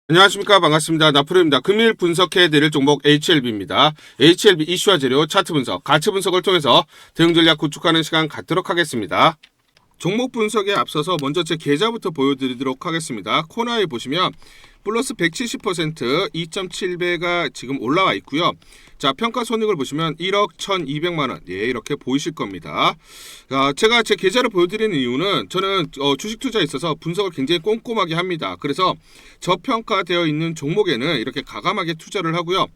안녕하십니까. 반갑습니다. 나프로입니다. 금일 분석해드릴 종목 HLB입니다. HLB 이슈와 재료, 차트 분석, 가치 분석을 통해서 대응 전략 구축하는 시간 갖도록 하겠습니다. 종목 분석에 앞서서 먼저 제 계좌부터 보여드리도록 하겠습니다. 코너에 보시면 플러스 170% 2.7배가 지금 올라와 있고요. 자, 평가 손익을 보시면 1억 1,200만원. 예, 이렇게 보이실 겁니다. 제가 제 계좌를 보여드리는 이유는 저는 주식 투자에 있어서 분석을 굉장히 꼼꼼하게 합니다. 그래서 저평가되어 있는 종목에는 이렇게 과감하게 투자를 하고요.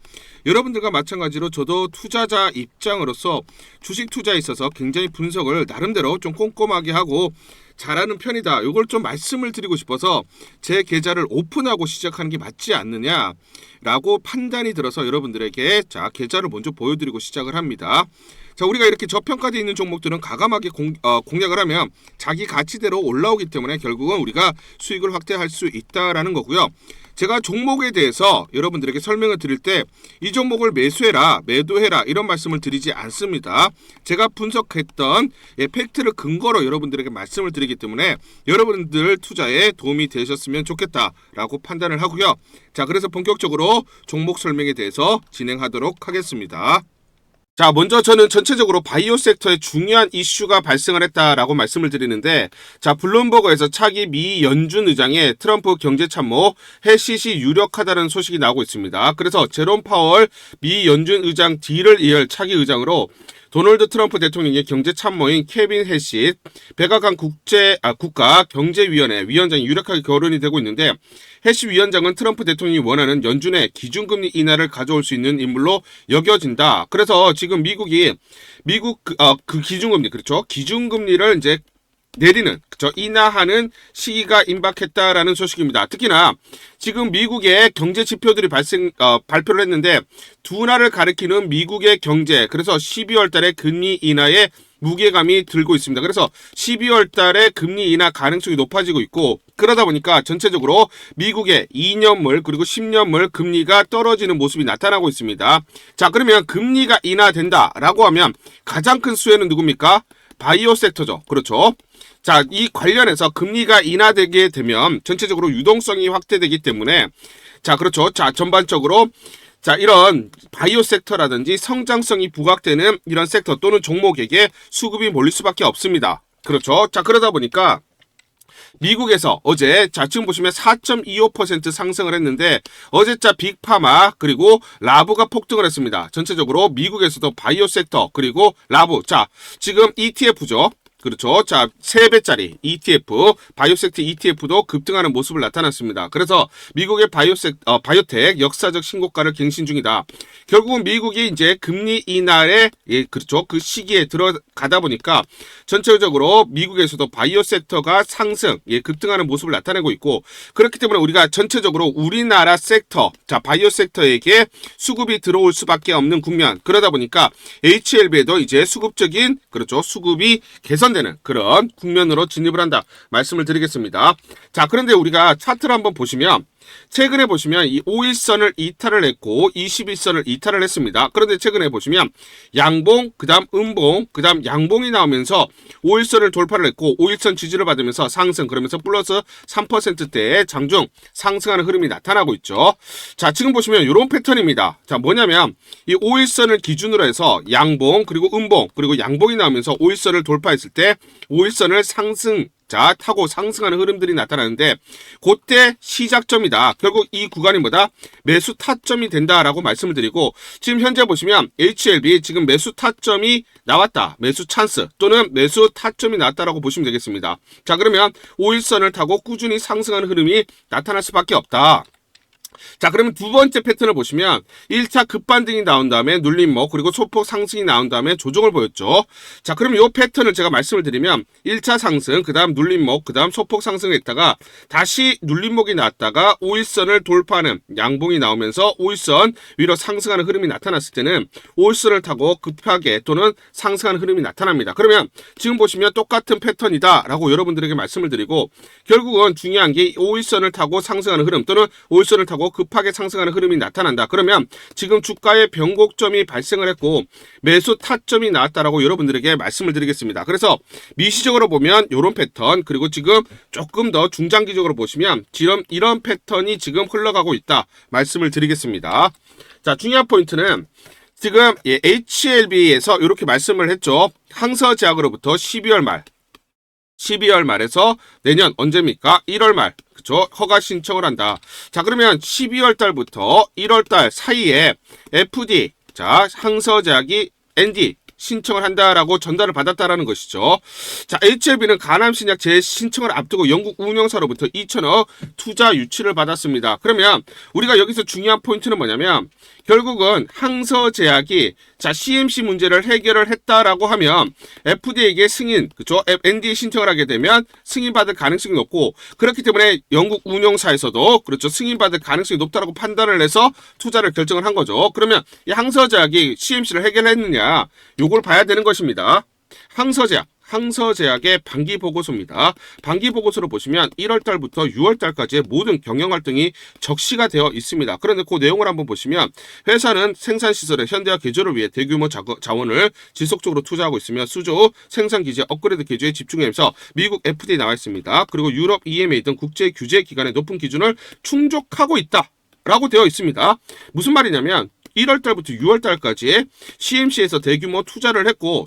여러분들과 마찬가지로 저도 투자자 입장으로서 주식 투자에 있어서 굉장히 분석을 나름대로 좀 꼼꼼하게 하고 잘하는 편이다. 이걸 좀 말씀을 드리고 싶어서 제 계좌를 오픈하고 시작하는 게 맞지 않느냐라고 판단이 들어서 여러분들에게 자 계좌를 먼저 보여드리고 시작을 합니다. 자, 우리가 이렇게 저평가되어 있는 종목들은 과감하게 공략을 하면 자기 가치대로 올라오기 때문에 결국은 우리가 수익을 확대할 수 있다라는 거고요. 제가 종목에 대해서 여러분들에게 설명을 드릴 때 이 종목을 매수해라, 매도해라 이런 말씀을 드리지 않습니다. 제가 분석했던 팩트를 근거로 여러분들에게 말씀을 드리기 때문에 여러분들 투자에 도움이 되셨으면 좋겠다라고 판단을 하고요. 자, 그래서 본격적으로 종목 설명에 대해서 진행하도록 하겠습니다. 자, 먼저 저는 전체적으로 바이오 섹터에 중요한 이슈가 발생을 했다라고 말씀을 드리는데, 자, 블룸버그에서 차기 미 연준 의장의 트럼프 경제참모 해시시 유력하다는 소식이 나오고 있습니다. 그래서 제롬 파월 미 연준 의장 D를 이을 차기 의장으로 도널드 트럼프 대통령의 경제 참모인 케빈 해시 백악관 국가 경제위원회 위원장이 유력하게 거론이 되고 있는데, 해시 위원장은 트럼프 대통령이 원하는 연준의 기준금리 인하를 가져올 수 있는 인물로 여겨진다. 그래서 지금 미국 그 기준금리, 그렇죠? 기준금리를 이제 내리는, 그쵸, 인하하는 시기가 임박했다라는 소식입니다. 특히나 지금 미국의 경제 지표들이 발표를 했는데 둔화를 가리키는 미국의 경제, 그래서 12월 달에 금리 인하에 무게감이 들고 있습니다. 그래서 12월 달에 금리 인하 가능성이 높아지고 있고, 그러다 보니까 전체적으로 미국의 2년물 그리고 10년물 금리가 떨어지는 모습이 나타나고 있습니다. 자, 그러면 금리가 인하된다라고 하면 가장 큰 수혜는 누굽니까? 바이오 섹터죠. 그렇죠. 자, 이 관련해서 금리가 인하되게 되면 전체적으로 유동성이 확대되기 때문에, 자, 그렇죠. 자, 전반적으로 자, 이런 바이오 섹터라든지 성장성이 부각되는 이런 sek터 또는 종목에게 수급이 몰릴 수밖에 없습니다. 그렇죠. 자, 그러다 보니까 미국에서 어제 자 지금 보시면 4.25% 상승을 했는데 어제 자 빅파마 그리고 라브가 폭등을 했습니다. 전체적으로 미국에서도 바이오 섹터 그리고 라브, 자 지금 ETF죠. 그렇죠. 자, 3배짜리 ETF, 바이오섹터 ETF도 급등하는 모습을 나타났습니다. 그래서 미국의 바이오텍 역사적 신고가를 갱신 중이다. 결국은 미국이 이제 금리 인하에, 예, 그렇죠. 그 시기에 들어가다 보니까 전체적으로 미국에서도 바이오 섹터가 상승, 예, 급등하는 모습을 나타내고 있고, 그렇기 때문에 우리가 전체적으로 우리나라 섹터, 자, 바이오 섹터에게 수급이 들어올 수밖에 없는 국면. 그러다 보니까 HLB에도 이제 수급적인, 그렇죠. 수급이 개선되는 그런 국면으로 진입을 한다 말씀을 드리겠습니다. 자, 그런데 우리가 차트를 한번 보시면 최근에 보시면 이 5일선을 이탈을 했고 21선을 이탈을 했습니다. 그런데 최근에 보시면 양봉, 그 다음 음봉, 그 다음 양봉이 나오면서 5일선을 돌파를 했고 5일선 지지를 받으면서 상승, 그러면서 플러스 3%대의 장중 상승하는 흐름이 나타나고 있죠. 자, 지금 보시면 이런 패턴입니다. 자, 뭐냐면 이 5일선을 기준으로 해서 양봉 그리고 음봉 그리고 양봉이 나오면서 5일선을 돌파했을 때 5일선을 자, 타고 상승하는 흐름들이 나타나는데 그때 시작점이다. 결국 이 구간이 뭐다? 매수 타점이 된다라고 말씀을 드리고, 지금 현재 보시면 HLB 지금 매수 타점이 나왔다. 매수 찬스 또는 매수 타점이 나왔다라고 보시면 되겠습니다. 자, 그러면 5일선을 타고 꾸준히 상승하는 흐름이 나타날 수밖에 없다. 자, 그러면 두 번째 패턴을 보시면 1차 급반등이 나온 다음에 눌림목 그리고 소폭 상승이 나온 다음에 조정을 보였죠. 자, 그럼 이 패턴을 제가 말씀을 드리면 1차 상승, 그 다음 눌림목, 그 다음 소폭 상승을 했다가 다시 눌림목이 나왔다가 5일선을 돌파하는 양봉이 나오면서 5일선 위로 상승하는 흐름이 나타났을 때는 5일선을 타고 급하게 또는 상승하는 흐름이 나타납니다. 그러면 지금 보시면 똑같은 패턴이다 라고 여러분들에게 말씀을 드리고, 결국은 중요한 게 5일선을 타고 상승하는 흐름 또는 5일선을 타고 하고 급하게 상승하는 흐름이 나타난다. 그러면 지금 주가의 변곡점이 발생을 했고 매수 타점이 나왔다라고 여러분들에게 말씀을 드리겠습니다. 그래서 미시적으로 보면 이런 패턴, 그리고 지금 조금 더 중장기적으로 보시면 이런 패턴이 지금 흘러가고 있다 말씀을 드리겠습니다. 자, 중요한 포인트는 지금 HLB에서 이렇게 말씀을 했죠. 항서제약으로부터 12월 말에서 내년 언제입니까? 1월 말. 그쵸? 허가 신청을 한다. 자, 그러면 12월 달부터 1월 달 사이에 FDA, 자, 항서제약이 ND 신청을 한다라고 전달을 받았다라는 것이죠. 자, HLB는 간암신약 재신청을 앞두고 영국 운영사로부터 2천억 투자 유치를 받았습니다. 그러면 우리가 여기서 중요한 포인트는 뭐냐면 결국은 항서제약이 자, CMC 문제를 해결을 했다라고 하면 FDA에게 승인, 그렇죠? NDA 신청을 하게 되면 승인받을 가능성이 높고, 그렇기 때문에 영국 운영사에서도 그렇죠, 승인받을 가능성이 높다라고 판단을 해서 투자를 결정을 한 거죠. 그러면 이 항서제약이 CMC를 해결했느냐, 요걸 봐야 되는 것입니다. 항서제약의 반기 보고서입니다. 반기 보고서로 보시면 1월 달부터 6월 달까지의 모든 경영 활동이 적시가 되어 있습니다. 그런데 그 내용을 한번 보시면 회사는 생산 시설의 현대화 개조를 위해 대규모 자원을 지속적으로 투자하고 있으며 수조 생산 기지 업그레이드 개조에 집중하면서 미국 FDA 나와 있습니다. 그리고 유럽 EMA 등 국제 규제 기관의 높은 기준을 충족하고 있다라고 되어 있습니다. 무슨 말이냐면 1월 달부터 6월 달까지 CMC에서 대규모 투자를 했고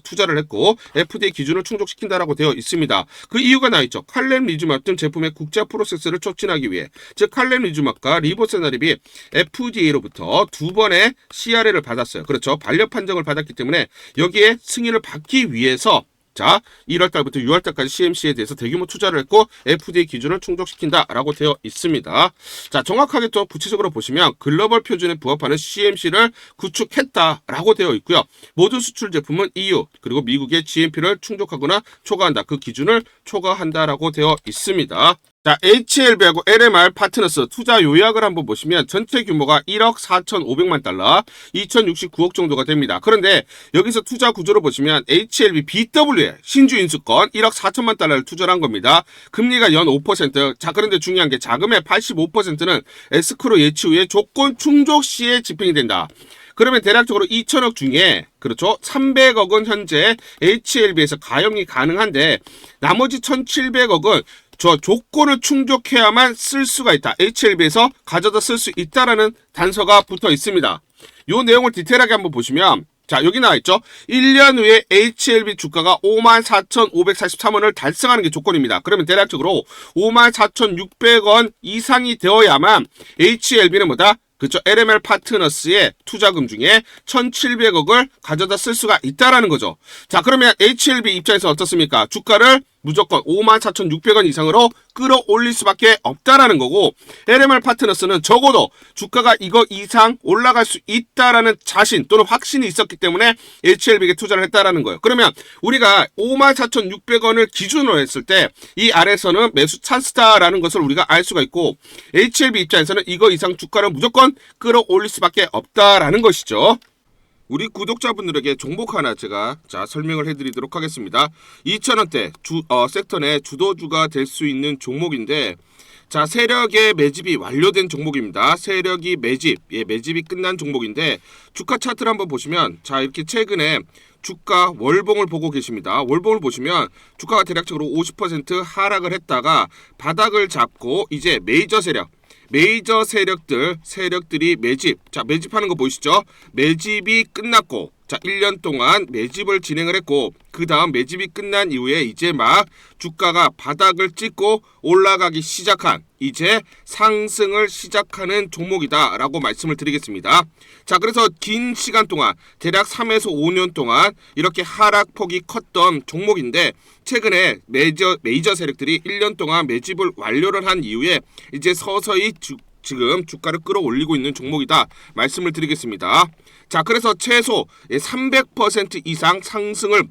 FDA 기준을 충족시킨다라고 되어 있습니다. 그 이유가 나 있죠. 칼렘리주맙 등 제품의 국제 프로세스를 촉진하기 위해, 즉 칼렘리주맙과 리보세나립이 FDA로부터 2번의 CRL을 받았어요. 그렇죠. 반려 판정을 받았기 때문에 여기에 승인을 받기 위해서 자, 1월 달부터 6월 달까지 CMC에 대해서 대규모 투자를 했고 FDA 기준을 충족시킨다라고 되어 있습니다. 자, 정확하게 또 구체적으로 보시면 글로벌 표준에 부합하는 CMC를 구축했다라고 되어 있고요. 모든 수출 제품은 EU 그리고 미국의 GMP를 충족하거나 초과한다. 그 기준을 초과한다라고 되어 있습니다. 자, HLB하고 LMR 파트너스 투자 요약을 한번 보시면 전체 규모가 1억 4,500만 달러, 2,069억 정도가 됩니다. 그런데 여기서 투자 구조를 보시면 HLB BW에 신주 인수권 1억 4천만 달러를 투자한 겁니다. 금리가 연 5%. 자, 그런데 중요한 게 자금의 85%는 에스크로 예치 후에 조건 충족 시에 집행이 된다. 그러면 대략적으로 2천억 중에 그렇죠, 300억은 현재 HLB에서 가용이 가능한데 나머지 1,700억은 저 조건을 충족해야만 쓸 수가 있다. HLB에서 가져다 쓸 수 있다라는 단서가 붙어 있습니다. 이 내용을 디테일하게 한번 보시면 자, 여기 나와 있죠. 1년 후에 HLB 주가가 54,543원을 달성하는 게 조건입니다. 그러면 대략적으로 54,600원 이상이 되어야만 HLB는 뭐다? 그렇죠. LMR 파트너스의 투자금 중에 1,700억을 가져다 쓸 수가 있다라는 거죠. 자, 그러면 HLB 입장에서 어떻습니까? 주가를 무조건 54,600원 이상으로 끌어올릴 수밖에 없다라는 거고, LMR 파트너스는 적어도 주가가 이거 이상 올라갈 수 있다라는 자신 또는 확신이 있었기 때문에 HLB에게 투자를 했다라는 거예요. 그러면 우리가 54,600원을 기준으로 했을 때 이 아래에서는 매수 찬스다라는 것을 우리가 알 수가 있고, HLB 입장에서는 이거 이상 주가를 무조건 끌어올릴 수밖에 없다라는 것이죠. 우리 구독자분들에게 종목 하나 제가 설명을 해드리도록 하겠습니다. 2,000원대 섹터 내 주도주가 될 수 있는 종목인데, 자, 세력의 매집이 완료된 종목입니다. 세력이 매집이 끝난 종목인데, 주가 차트를 한번 보시면 자, 이렇게 최근에 주가 월봉을 보고 계십니다. 월봉을 보시면 주가가 대략적으로 50% 하락을 했다가 바닥을 잡고 이제 메이저 세력들이 매집하는 거 보이시죠? 매집이 끝났고, 자, 1년 동안 매집을 진행을 했고, 그 다음 매집이 끝난 이후에 이제 막 주가가 바닥을 찍고 올라가기 시작한, 이제 상승을 시작하는 종목이다 라고 말씀을 드리겠습니다. 자, 그래서 긴 시간 동안 대략 3에서 5년 동안 이렇게 하락폭이 컸던 종목인데, 최근에 메이저 세력들이 1년 동안 매집을 완료를 한 이후에 이제 서서히 지금 주가를 끌어올리고 있는 종목이다 말씀을 드리겠습니다. 자, 그래서 최소 300% 이상 상승을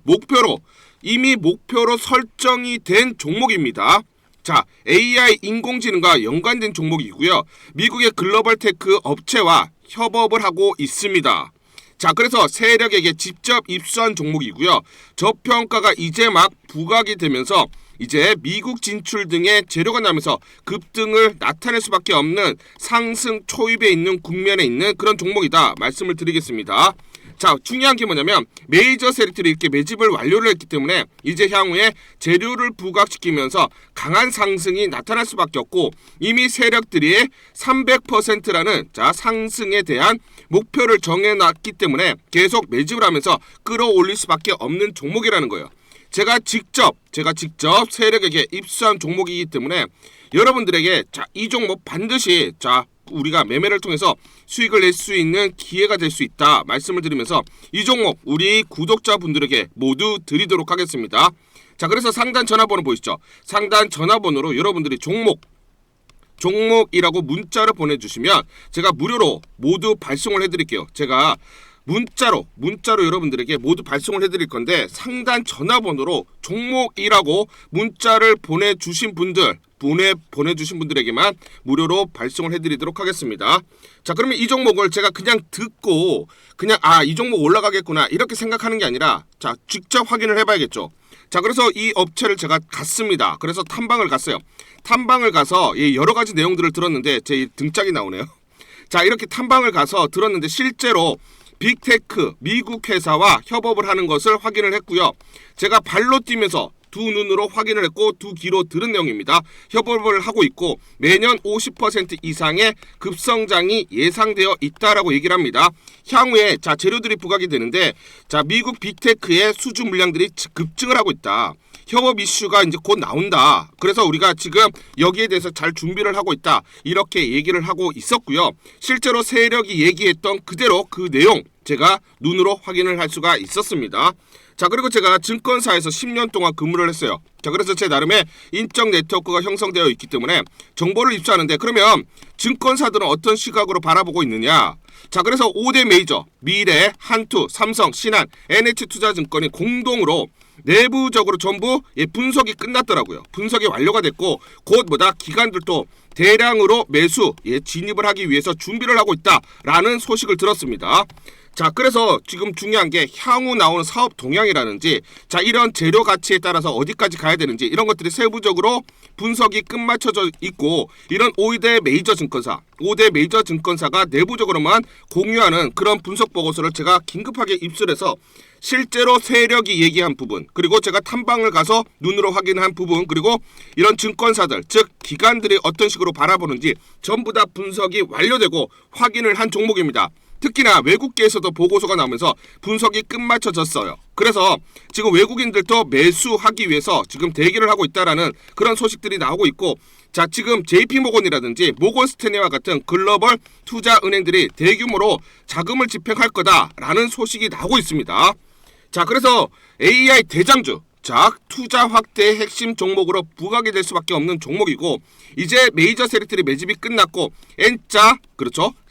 이미 목표로 설정이 된 종목입니다. 자, AI 인공지능과 연관된 종목이고요. 미국의 글로벌 테크 업체와 협업을 하고 있습니다. 자, 그래서 세력에게 직접 입수한 종목이고요. 저평가가 이제 막 부각이 되면서 이제 미국 진출 등의 재료가 나면서 급등을 나타낼 수밖에 없는 상승 초입에 있는 국면에 있는 그런 종목이다 말씀을 드리겠습니다. 자, 중요한 게 뭐냐면 메이저 세력들이 이렇게 매집을 완료를 했기 때문에 이제 향후에 재료를 부각시키면서 강한 상승이 나타날 수밖에 없고, 이미 세력들이 300%라는 상승에 대한 목표를 정해놨기 때문에 계속 매집을 하면서 끌어올릴 수밖에 없는 종목이라는 거예요. 제가 직접 세력에게 입수한 종목이기 때문에 여러분들에게 이 종목 반드시 우리가 매매를 통해서 수익을 낼 수 있는 기회가 될 수 있다 말씀을 드리면서 이 종목 우리 구독자분들에게 모두 드리도록 하겠습니다. 자, 그래서 상단 전화번호 보이시죠? 상단 전화번호로 여러분들이 종목이라고 문자를 보내주시면 제가 무료로 모두 발송을 해드릴게요. 제가 문자로 여러분들에게 모두 발송을 해드릴 건데, 상단 전화번호로 종목이라고 문자를 보내주신 분들에게만 무료로 발송을 해드리도록 하겠습니다. 자, 그러면 이 종목을 제가 그냥 듣고 이 종목 올라가겠구나 이렇게 생각하는 게 아니라 직접 확인을 해봐야겠죠. 자, 그래서 이 업체를 제가 갔습니다. 그래서 탐방을 갔어요. 탐방을 가서 여러 가지 내용들을 들었는데 제 등짝이 나오네요. 자, 이렇게 탐방을 가서 들었는데 실제로 빅테크 미국 회사와 협업을 하는 것을 확인을 했고요. 제가 발로 뛰면서 두 눈으로 확인을 했고 두 귀로 들은 내용입니다. 협업을 하고 있고 매년 50% 이상의 급성장이 예상되어 있다라고 얘기를 합니다. 향후에 재료들이 부각이 되는데 미국 빅테크의 수주 물량들이 급증을 하고 있다. 협업 이슈가 이제 곧 나온다. 그래서 우리가 지금 여기에 대해서 잘 준비를 하고 있다. 이렇게 얘기를 하고 있었고요. 실제로 세력이 얘기했던 그대로 그 내용 제가 눈으로 확인을 할 수가 있었습니다. 자, 그리고 제가 증권사에서 10년 동안 근무를 했어요. 자, 그래서 제 나름의 인적 네트워크가 형성되어 있기 때문에 정보를 입수하는데, 그러면 증권사들은 어떤 시각으로 바라보고 있느냐? 자, 그래서 5대 메이저 미래, 한투, 삼성, 신한, NH투자증권이 공동으로 내부적으로 전부 분석이 끝났더라고요. 분석이 완료가 됐고 곧 기관들도 대량으로 매수 진입을 하기 위해서 준비를 하고 있다라는 소식을 들었습니다. 자, 그래서 지금 중요한 게 향후 나오는 사업 동향이라든지 이런 재료 가치에 따라서 어디까지 가야 되는지 이런 것들이 세부적으로 분석이 끝마쳐져 있고, 이런 5대 메이저 증권사가 내부적으로만 공유하는 그런 분석 보고서를 제가 긴급하게 입수해서 실제로 세력이 얘기한 부분, 그리고 제가 탐방을 가서 눈으로 확인한 부분, 그리고 이런 증권사들 즉 기관들이 어떤 식으로 바라보는지 전부 다 분석이 완료되고 확인을 한 종목입니다. 특히나 외국계에서도 보고서가 나오면서 분석이 끝마쳐졌어요. 그래서 지금 외국인들도 매수하기 위해서 지금 대기를 하고 있다라는 그런 소식들이 나오고 있고, 지금 JP모건이라든지 모건스탠리와 같은 글로벌 투자 은행들이 대규모로 자금을 집행할 거다라는 소식이 나오고 있습니다. 자, 그래서 AI 대장주 투자 확대의 핵심 종목으로 부각이 될 수밖에 없는 종목이고, 이제 메이저 세력들이 매집이 끝났고 N자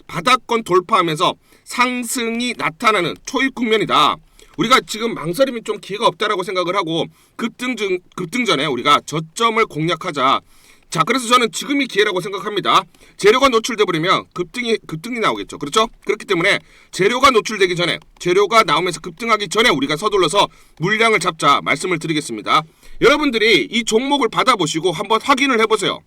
바닥권 돌파하면서 상승이 나타나는 초입 국면이다. 우리가 지금 망설임이 좀 기회가 없다라고 생각을 하고 급등 전에 우리가 저점을 공략하자. 자, 그래서 저는 지금이 기회라고 생각합니다. 재료가 노출돼 버리면 급등이 나오겠죠. 그렇죠? 그렇기 때문에 재료가 노출되기 전에, 재료가 나오면서 급등하기 전에 우리가 서둘러서 물량을 잡자 말씀을 드리겠습니다. 여러분들이 이 종목을 받아보시고 한번 확인을 해보세요.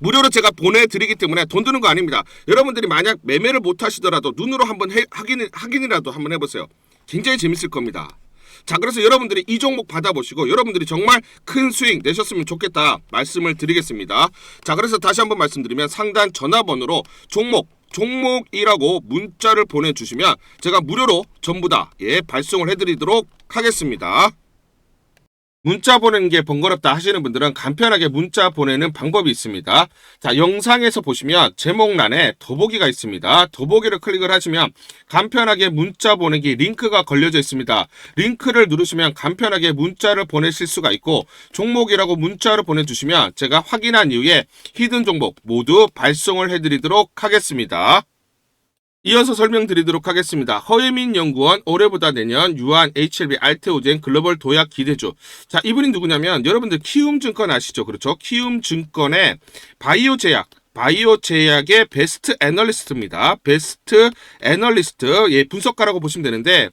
무료로 제가 보내드리기 때문에 돈 드는 거 아닙니다. 여러분들이 만약 매매를 못 하시더라도 눈으로 한번 확인이라도 한번 해보세요. 굉장히 재밌을 겁니다. 자, 그래서 여러분들이 이 종목 받아보시고 여러분들이 정말 큰 수익 내셨으면 좋겠다 말씀을 드리겠습니다. 자, 그래서 다시 한번 말씀드리면 상단 전화번호로 종목이라고 문자를 보내주시면 제가 무료로 전부 다 발송을 해드리도록 하겠습니다. 문자 보내는 게 번거롭다 하시는 분들은 간편하게 문자 보내는 방법이 있습니다. 자, 영상에서 보시면 제목란에 더보기가 있습니다. 더보기를 클릭을 하시면 간편하게 문자 보내기 링크가 걸려져 있습니다. 링크를 누르시면 간편하게 문자를 보내실 수가 있고, 종목이라고 문자를 보내주시면 제가 확인한 이후에 히든 종목 모두 발송을 해드리도록 하겠습니다. 이어서 설명드리도록 하겠습니다. 허예민 연구원 올해보다 내년 유한 HLB 알테오젠 글로벌 도약 기대주. 자, 이분이 누구냐면 여러분들 키움증권 아시죠? 그렇죠? 키움증권의 바이오 제약의 베스트 애널리스트입니다. 베스트 애널리스트 분석가라고 보시면 되는데,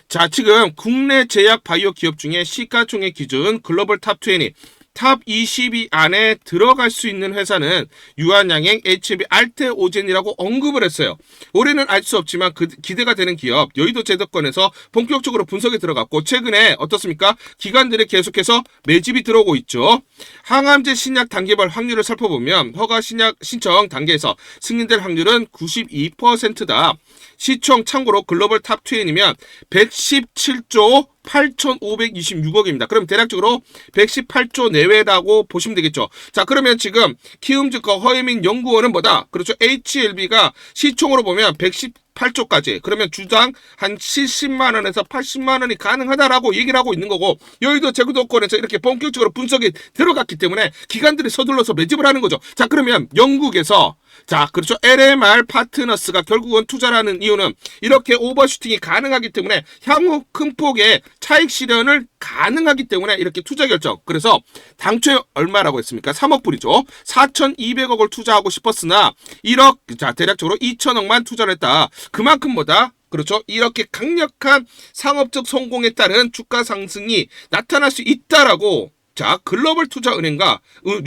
자, 지금 국내 제약 바이오 기업 중에 시가총액 기준 글로벌 탑20 탑 20위 안에 들어갈 수 있는 회사는 유한양행, HLB, 알테오젠이라고 언급을 했어요. 올해는 알 수 없지만 기대가 되는 기업 여의도 제도권에서 본격적으로 분석에 들어갔고 최근에 어떻습니까? 기관들이 계속해서 매집이 들어오고 있죠. 항암제 신약 단계별 확률을 살펴보면 허가 신청 단계에서 승인될 확률은 92%다. 시총 참고로 글로벌 탑 20이면 117조 8,526억입니다. 그럼 대략적으로 118조 내외라고 보시면 되겠죠. 자, 그러면 지금 키움증권 허혜민 연구원은 뭐다? 그렇죠. HLB가 시총으로 보면 118조까지. 그러면 주당 한 70만 원에서 80만 원이 가능하다라고 얘기를 하고 있는 거고 여의도 제주도권에서 이렇게 본격적으로 분석이 들어갔기 때문에 기관들이 서둘러서 매집을 하는 거죠. 자, 그러면 영국에서 자, 그렇죠. LMR 파트너스가 결국은 투자라는 이유는 이렇게 오버슈팅이 가능하기 때문에 향후 큰 폭의 차익 실현을 가능하기 때문에 이렇게 투자 결정. 그래서 당초에 얼마라고 했습니까? 3억 불이죠. 4,200억을 투자하고 싶었으나 1억, 자, 대략적으로 2천억만 투자를 했다. 그만큼 뭐다? 그렇죠. 이렇게 강력한 상업적 성공에 따른 주가 상승이 나타날 수 있다라고 자, 글로벌 투자은행과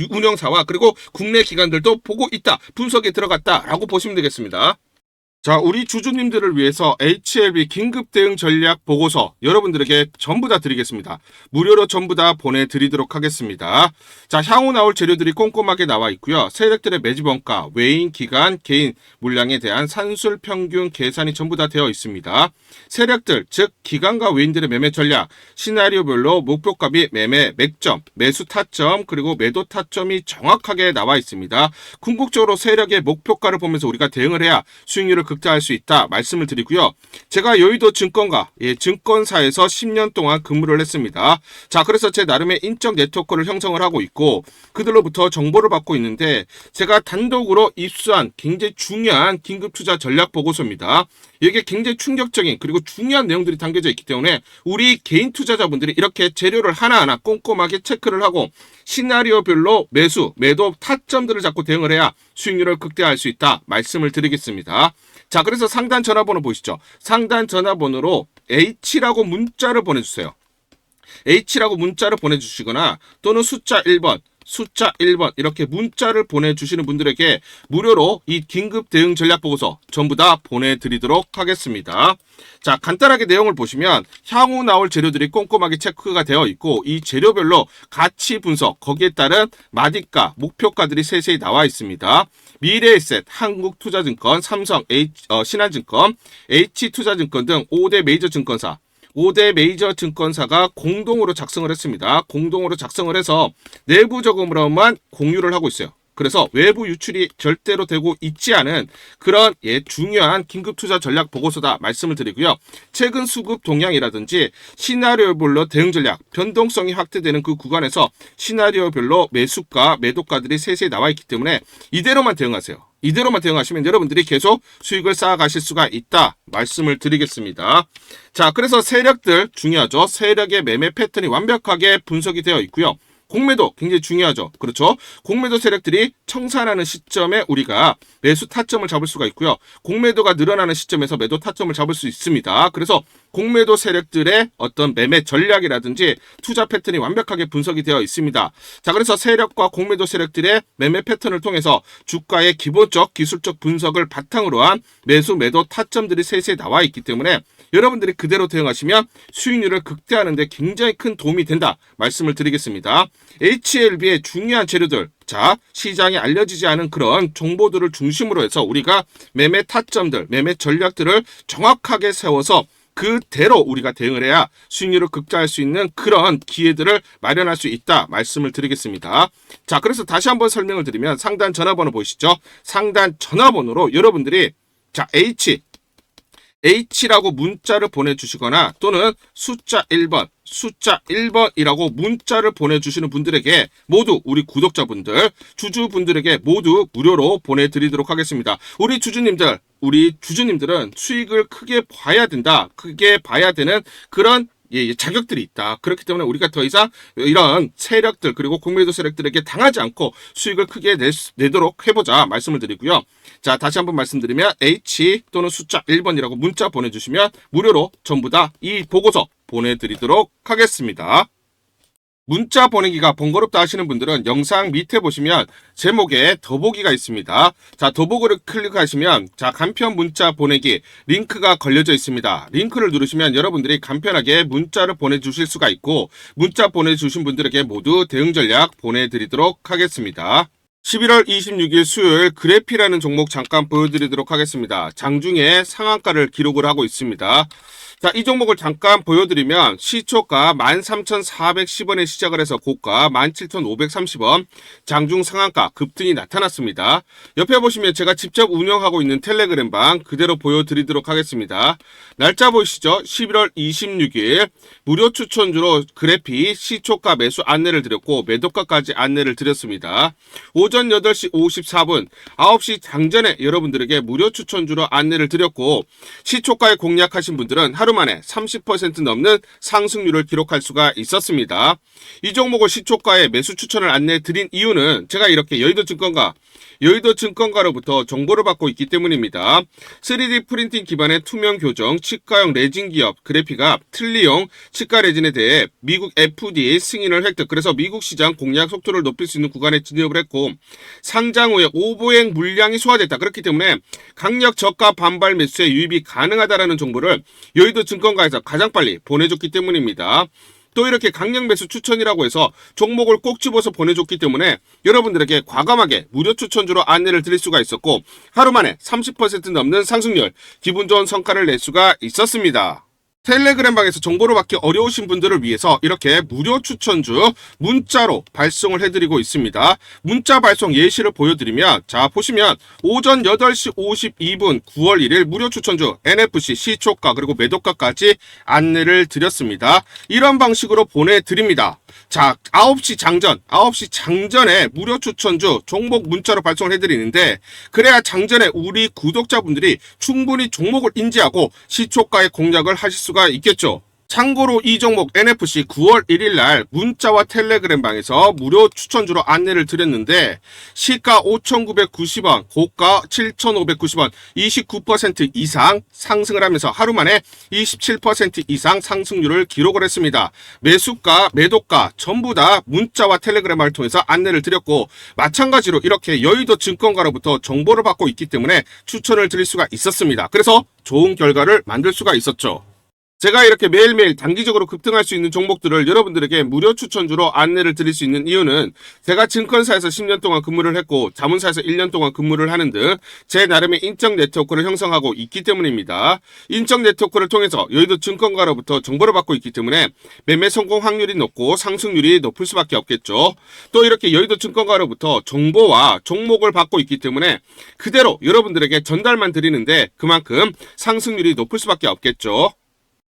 운영사와 그리고 국내 기관들도 보고 있다. 분석에 들어갔다라고 보시면 되겠습니다. 자, 우리 주주님들을 위해서 HLB 긴급 대응 전략 보고서 여러분들에게 전부 다 드리겠습니다. 무료로 전부 다 보내드리도록 하겠습니다. 자, 향후 나올 재료들이 꼼꼼하게 나와 있고요. 세력들의 매집 원가, 외인, 기간, 개인 물량에 대한 산술 평균 계산이 전부 다 되어 있습니다. 세력들, 즉 기관과 외인들의 매매 전략, 시나리오별로 목표값이 매매 맥점, 매수 타점, 그리고 매도 타점이 정확하게 나와 있습니다. 궁극적으로 세력의 목표가를 보면서 우리가 대응을 해야 수익률을 극대화할 수 있다 말씀을 드리고요. 제가 여의도 증권가, 증권사에서 10년 동안 근무를 했습니다. 자, 그래서 제 나름의 인적 네트워크를 형성을 하고 있고 그들로부터 정보를 받고 있는데 제가 단독으로 입수한 굉장히 중요한 긴급투자 전략 보고서입니다. 이게 굉장히 충격적인 그리고 중요한 내용들이 담겨져 있기 때문에 우리 개인 투자자분들이 이렇게 재료를 하나하나 꼼꼼하게 체크를 하고 시나리오별로 매수, 매도 타점들을 잡고 대응을 해야 수익률을 극대화할 수 있다 말씀을 드리겠습니다. 자, 그래서 상단 전화번호 보시죠. 상단 전화번호로 H라고 문자를 보내주세요. H라고 문자를 보내주시거나 또는 숫자 1번 이렇게 문자를 보내주시는 분들에게 무료로 이 긴급 대응 전략 보고서 전부 다 보내드리도록 하겠습니다. 자, 간단하게 내용을 보시면 향후 나올 재료들이 꼼꼼하게 체크가 되어 있고 이 재료별로 가치 분석, 거기에 따른 마디가, 목표가들이 세세히 나와 있습니다. 미래에셋, 한국투자증권, 삼성, 신한증권, H투자증권 등 5대 메이저 증권사 5대 메이저 증권사가 공동으로 작성을 했습니다. 공동으로 작성을 해서 내부적으로만 공유를 하고 있어요. 그래서 외부 유출이 절대로 되고 있지 않은 그런 중요한 긴급투자 전략 보고서다 말씀을 드리고요. 최근 수급 동향이라든지 시나리오별로 대응 전략, 변동성이 확대되는 그 구간에서 시나리오별로 매수가, 매도가들이 세세히 나와 있기 때문에 이대로만 대응하세요. 이대로만 대응하시면 여러분들이 계속 수익을 쌓아가실 수가 있다 말씀을 드리겠습니다. 자, 그래서 세력들 중요하죠. 세력의 매매 패턴이 완벽하게 분석이 되어 있고요. 공매도 굉장히 중요하죠. 그렇죠? 공매도 세력들이 청산하는 시점에 우리가 매수 타점을 잡을 수가 있고요. 공매도가 늘어나는 시점에서 매도 타점을 잡을 수 있습니다. 그래서 공매도 세력들의 어떤 매매 전략이라든지 투자 패턴이 완벽하게 분석이 되어 있습니다. 자, 그래서 세력과 공매도 세력들의 매매 패턴을 통해서 주가의 기본적 기술적 분석을 바탕으로 한 매수 매도 타점들이 세세히 나와 있기 때문에 여러분들이 그대로 대응하시면 수익률을 극대화하는 데 굉장히 큰 도움이 된다 말씀을 드리겠습니다. HLB의 중요한 재료들, 자, 시장에 알려지지 않은 그런 정보들을 중심으로 해서 우리가 매매 타점들, 매매 전략들을 정확하게 세워서 그대로 우리가 대응을 해야 수익률을 극대화할 수 있는 그런 기회들을 마련할 수 있다 말씀을 드리겠습니다. 자, 그래서 다시 한번 설명을 드리면 상단 전화번호 보이시죠? 상단 전화번호로 여러분들이 자, H라고 문자를 보내주시거나 또는 숫자 1번이라고 문자를 보내주시는 분들에게 모두 우리 구독자분들, 주주분들에게 모두 무료로 보내드리도록 하겠습니다. 우리 주주님들은 수익을 크게 봐야 된다. 크게 봐야 되는 그런 자격들이 있다. 그렇기 때문에 우리가 더 이상 이런 세력들 그리고 공매도 세력들에게 당하지 않고 수익을 크게 내도록 해보자 말씀을 드리고요. 자, 다시 한번 말씀드리면 H 또는 숫자 1번이라고 문자 보내주시면 무료로 전부 다 이 보고서 보내드리도록 하겠습니다. 문자 보내기가 번거롭다 하시는 분들은 영상 밑에 보시면 제목에 더보기가 있습니다. 자, 더보기를 클릭하시면 자, 간편 문자 보내기 링크가 걸려져 있습니다. 링크를 누르시면 여러분들이 간편하게 문자를 보내주실 수가 있고 문자 보내주신 분들에게 모두 대응 전략 보내드리도록 하겠습니다. 11월 26일 수요일 그래피라는 종목 잠깐 보여드리도록 하겠습니다. 장중에 상한가를 기록을 하고 있습니다. 자, 이 종목을 잠깐 보여드리면 시초가 13,410원에 시작을 해서 고가 17,530원, 장중 상한가 급등이 나타났습니다. 옆에 보시면 제가 직접 운영하고 있는 텔레그램방 그대로 보여드리도록 하겠습니다. 날짜 보이시죠? 11월 26일 무료 추천주로 그래피 시초가 매수 안내를 드렸고 매도가까지 안내를 드렸습니다. 오전 8시 54분 9시 장전에 여러분들에게 무료 추천주로 안내를 드렸고 시초가에 공략하신 분들은 하루 만에 30% 넘는 상승률을 기록할 수가 있었습니다. 이 종목을 시초가에 매수 추천을 안내 드린 이유는 제가 이렇게 여의도증권가로부터 정보를 받고 있기 때문입니다. 3D 프린팅 기반의 투명 교정 치과용 레진 기업 그래피가 틀리용 치과 레진에 대해 미국 FDA 승인을 획득, 그래서 미국 시장 공략 속도를 높일 수 있는 구간에 진입을 했고 상장 후에 오보행 물량이 소화됐다. 그렇기 때문에 강력 저가 반발 매수에 유입이 가능하다라는 정보를 여의도증권가에서 가장 빨리 보내줬기 때문입니다. 또 이렇게 강력 매수 추천이라고 해서 종목을 꼭 집어서 보내줬기 때문에 여러분들에게 과감하게 무료 추천주로 안내를 드릴 수가 있었고 하루 만에 30% 넘는 상승률, 기분 좋은 성과를 낼 수가 있었습니다. 텔레그램방에서 정보를 받기 어려우신 분들을 위해서 이렇게 무료 추천주 문자로 발송을 해드리고 있습니다. 문자 발송 예시를 보여드리면 자, 보시면 오전 8시 52분 9월 1일 무료 추천주 NFC 시초가 그리고 매도가까지 안내를 드렸습니다. 이런 방식으로 보내드립니다. 자, 9시 장전에 무료 추천주 종목 문자로 발송을 해드리는데 그래야 장전에 우리 구독자분들이 충분히 종목을 인지하고 시초가에 공략을 하실 수가 있겠죠. 참고로 이 종목 NFC 9월 1일 날 문자와 텔레그램방에서 무료 추천주로 안내를 드렸는데 시가 5,990원, 고가 7,590원, 29% 이상 상승을 하면서 하루 만에 27% 이상 상승률을 기록을 했습니다. 매수가, 매도가 전부 다 문자와 텔레그램을 통해서 안내를 드렸고 마찬가지로 이렇게 여의도 증권가로부터 정보를 받고 있기 때문에 추천을 드릴 수가 있었습니다. 그래서 좋은 결과를 만들 수가 있었죠. 제가 이렇게 매일매일 단기적으로 급등할 수 있는 종목들을 여러분들에게 무료 추천주로 안내를 드릴 수 있는 이유는 제가 증권사에서 10년 동안 근무를 했고 자문사에서 1년 동안 근무를 하는 등 제 나름의 인적 네트워크를 형성하고 있기 때문입니다. 인적 네트워크를 통해서 여의도 증권가로부터 정보를 받고 있기 때문에 매매 성공 확률이 높고 상승률이 높을 수밖에 없겠죠. 또 이렇게 여의도 증권가로부터 정보와 종목을 받고 있기 때문에 그대로 여러분들에게 전달만 드리는데 그만큼 상승률이 높을 수밖에 없겠죠.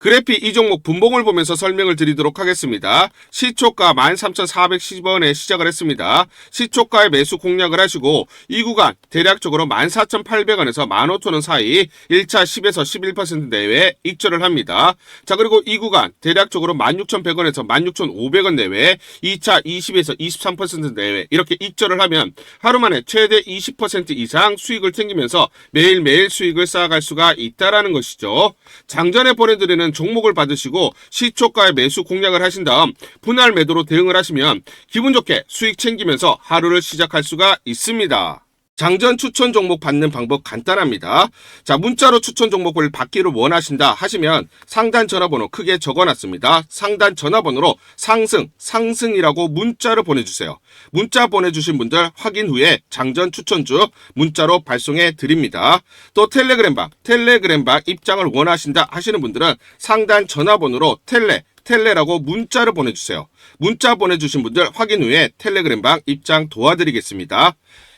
그래피 이 종목 분봉을 보면서 설명을 드리도록 하겠습니다. 시초가 13,410원에 시작을 했습니다. 시초가에 매수 공략을 하시고 이 구간 대략적으로 14,800원에서 15,000원 사이 1차 10에서 11% 내외 익절을 합니다. 자, 그리고 이 구간 대략적으로 16,100원에서 16,500원 내외 2차 20에서 23% 내외 이렇게 익절을 하면 하루 만에 최대 20% 이상 수익을 챙기면서 매일매일 수익을 쌓아갈 수가 있다라는 것이죠. 장전에 보내드리는 종목을 받으시고 시초가에 매수 공략을 하신 다음 분할 매도로 대응을 하시면 기분 좋게 수익 챙기면서 하루를 시작할 수가 있습니다. 장전 추천 종목 받는 방법 간단합니다. 자, 문자로 추천 종목을 받기를 원하신다 하시면 상단 전화번호 크게 적어놨습니다. 상단 전화번호로 상승이라고 문자를 보내주세요. 문자 보내주신 분들 확인 후에 장전 추천주 문자로 발송해 드립니다. 또 텔레그램방 입장을 원하신다 하시는 분들은 상단 전화번호로 텔레라고 문자를 보내주세요. 문자 보내주신 분들 확인 후에 텔레그램방 입장 도와드리겠습니다.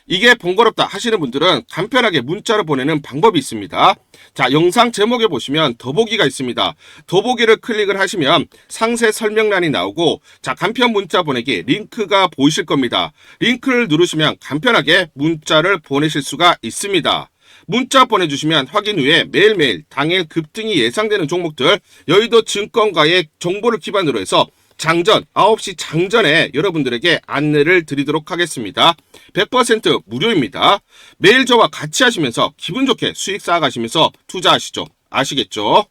이게 번거롭다 하시는 분들은 간편하게 문자로 보내는 방법이 있습니다. 자, 영상 제목에 보시면 더보기가 있습니다. 더보기를 클릭을 하시면 상세 설명란이 나오고 자, 간편 문자 보내기 링크가 보이실 겁니다. 링크를 누르시면 간편하게 문자를 보내실 수가 있습니다. 문자 보내주시면 확인 후에 매일매일 당일 급등이 예상되는 종목들 여의도 증권가의 정보를 기반으로 해서 장전 9시 장전에 여러분들에게 안내를 드리도록 하겠습니다. 100% 무료입니다. 매일 저와 같이 하시면서 기분 좋게 수익 쌓아가시면서 투자하시죠. 아시겠죠?